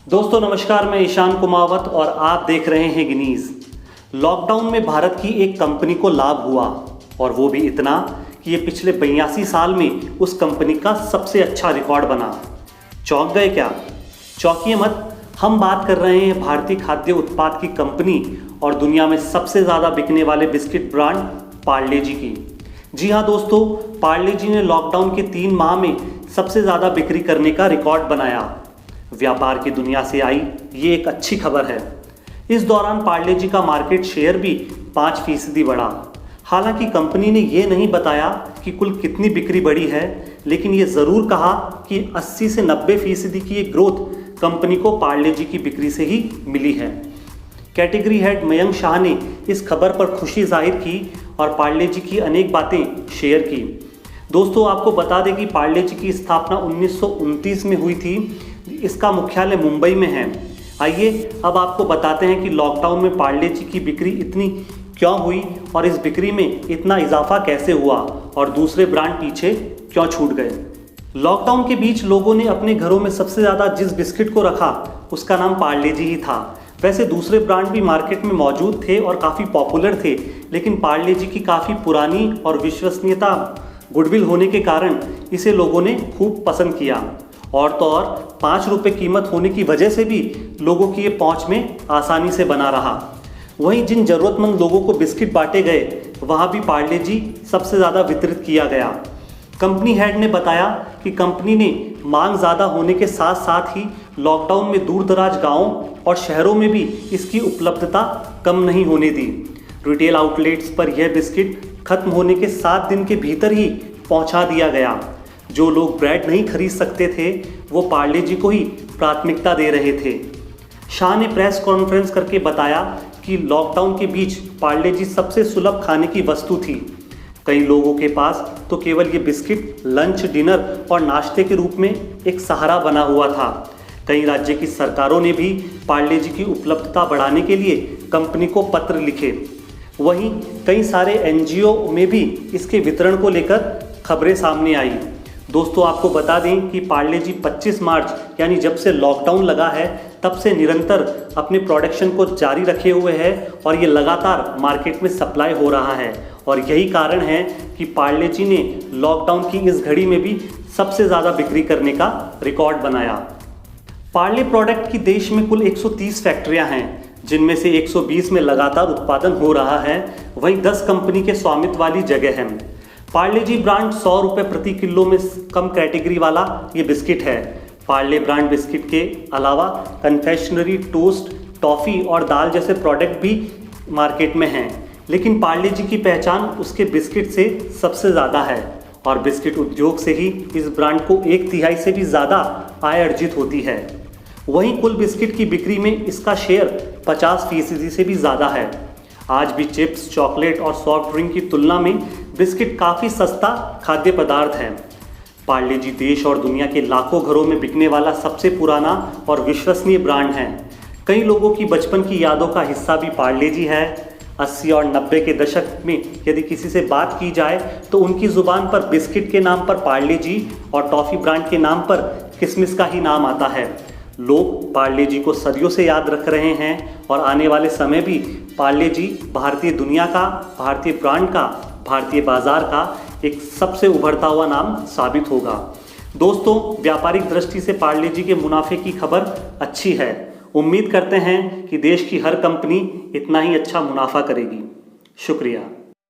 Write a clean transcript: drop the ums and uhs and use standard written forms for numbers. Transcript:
दोस्तों नमस्कार, मैं ईशान कुमावत और आप देख रहे हैं गिनीज। लॉकडाउन में भारत की एक कंपनी को लाभ हुआ और वो भी इतना कि ये पिछले 82 साल में उस कंपनी का सबसे अच्छा रिकॉर्ड बना। चौंक गए क्या? चौंकिए मत, हम बात कर रहे हैं भारतीय खाद्य उत्पाद की कंपनी और दुनिया में सबसे ज़्यादा बिकने वाले बिस्किट ब्रांड पार्ले जी की। जी हाँ दोस्तों, पार्ले जी ने लॉकडाउन के 3 माह में सबसे ज़्यादा बिक्री करने का रिकॉर्ड बनाया। व्यापार की दुनिया से आई ये एक अच्छी खबर है। इस दौरान पार्ले जी का मार्केट शेयर भी 5% बढ़ा। हालांकि कंपनी ने ये नहीं बताया कि कुल कितनी बिक्री बढ़ी है, लेकिन ये ज़रूर कहा कि 80 से 90% की ये ग्रोथ कंपनी को पार्ले जी की बिक्री से ही मिली है। कैटेगरी हेड मयंक शाह ने इस खबर पर खुशी जाहिर की और पार्ले जी की अनेक बातें शेयर की। दोस्तों आपको बता दें कि पार्ले जी की स्थापना 1929 में हुई थी। इसका मुख्यालय मुंबई में है। आइए अब आपको बताते हैं कि लॉकडाउन में पार्ले जी की बिक्री इतनी क्यों हुई और इस बिक्री में इतना इजाफा कैसे हुआ और दूसरे ब्रांड पीछे क्यों छूट गए। लॉकडाउन के बीच लोगों ने अपने घरों में सबसे ज़्यादा जिस बिस्किट को रखा उसका नाम पार्ले जी ही था। वैसे दूसरे ब्रांड भी मार्केट में मौजूद थे और काफ़ी पॉपुलर थे, लेकिन पार्ले जी की काफ़ी पुरानी और विश्वसनीयता गुडविल होने के कारण इसे लोगों ने खूब पसंद किया। और तो और 5 रुपये कीमत होने की वजह से भी लोगों की ये पहुंच में आसानी से बना रहा। वहीं जिन ज़रूरतमंद लोगों को बिस्किट बांटे गए वहाँ भी पार्ले जी सबसे ज़्यादा वितरित किया गया। कंपनी हेड ने बताया कि कंपनी ने मांग ज़्यादा होने के साथ साथ ही लॉकडाउन में दूर दराज गाँवों और शहरों में भी इसकी उपलब्धता कम नहीं होने दी। रिटेल आउटलेट्स पर यह बिस्किट खत्म होने के 7 दिन के भीतर ही पहुंचा दिया गया। जो लोग ब्रेड नहीं खरीद सकते थे वो पार्ले जी को ही प्राथमिकता दे रहे थे। शाह ने प्रेस कॉन्फ्रेंस करके बताया कि लॉकडाउन के बीच पार्ले जी सबसे सुलभ खाने की वस्तु थी। कई लोगों के पास तो केवल ये बिस्किट लंच, डिनर और नाश्ते के रूप में एक सहारा बना हुआ था। कई राज्य की सरकारों ने भी पार्ले जी की उपलब्धता बढ़ाने के लिए कंपनी को पत्र लिखे। वहीं कई सारे NGO में भी इसके वितरण को लेकर खबरें सामने आई। दोस्तों आपको बता दें कि पार्ले जी 25 मार्च यानी जब से लॉकडाउन लगा है तब से निरंतर अपने प्रोडक्शन को जारी रखे हुए है और ये लगातार मार्केट में सप्लाई हो रहा है। और यही कारण है कि पार्ले जी ने लॉकडाउन की इस घड़ी में भी सबसे ज़्यादा बिक्री करने का रिकॉर्ड बनाया। पार्ले प्रोडक्ट की देश में कुल 130 फैक्ट्रियाँ हैं, जिनमें से 120 में लगातार उत्पादन हो रहा है। वहीं 10 कंपनी के स्वामित्व वाली जगह है। पार्ले जी ब्रांड 100 रुपये प्रति किलो में कम कैटेगरी वाला ये बिस्किट है। पार्ले ब्रांड बिस्किट के अलावा कन्फेक्शनरी, टोस्ट, टॉफ़ी और दाल जैसे प्रोडक्ट भी मार्केट में हैं, लेकिन पार्ले जी की पहचान उसके बिस्किट से सबसे ज़्यादा है और बिस्किट उद्योग से ही इस ब्रांड को 1/3 से भी ज़्यादा आय अर्जित होती है। वहीं कुल बिस्किट की बिक्री में इसका शेयर 50% से भी ज़्यादा है। आज भी चिप्स, चॉकलेट और सॉफ्ट ड्रिंक की तुलना में बिस्किट काफ़ी सस्ता खाद्य पदार्थ है। पार्ले जी देश और दुनिया के लाखों घरों में बिकने वाला सबसे पुराना और विश्वसनीय ब्रांड है। कई लोगों की बचपन की यादों का हिस्सा भी पार्ले जी है। 80 और 90 के दशक में यदि किसी से बात की जाए तो उनकी ज़ुबान पर बिस्किट के नाम पर पार्ले जी और टॉफ़ी ब्रांड के नाम पर किशमिश का ही नाम आता है। लोग पार्ले जी को सदियों से याद रख रहे हैं और आने वाले समय भी पार्ले जी भारतीय दुनिया का, भारतीय ब्रांड का, भारतीय बाजार का एक सबसे उभरता हुआ नाम साबित होगा। दोस्तों व्यापारिक दृष्टि से पार्ले जी के मुनाफे की खबर अच्छी है। उम्मीद करते हैं कि देश की हर कंपनी इतना ही अच्छा मुनाफा करेगी। शुक्रिया।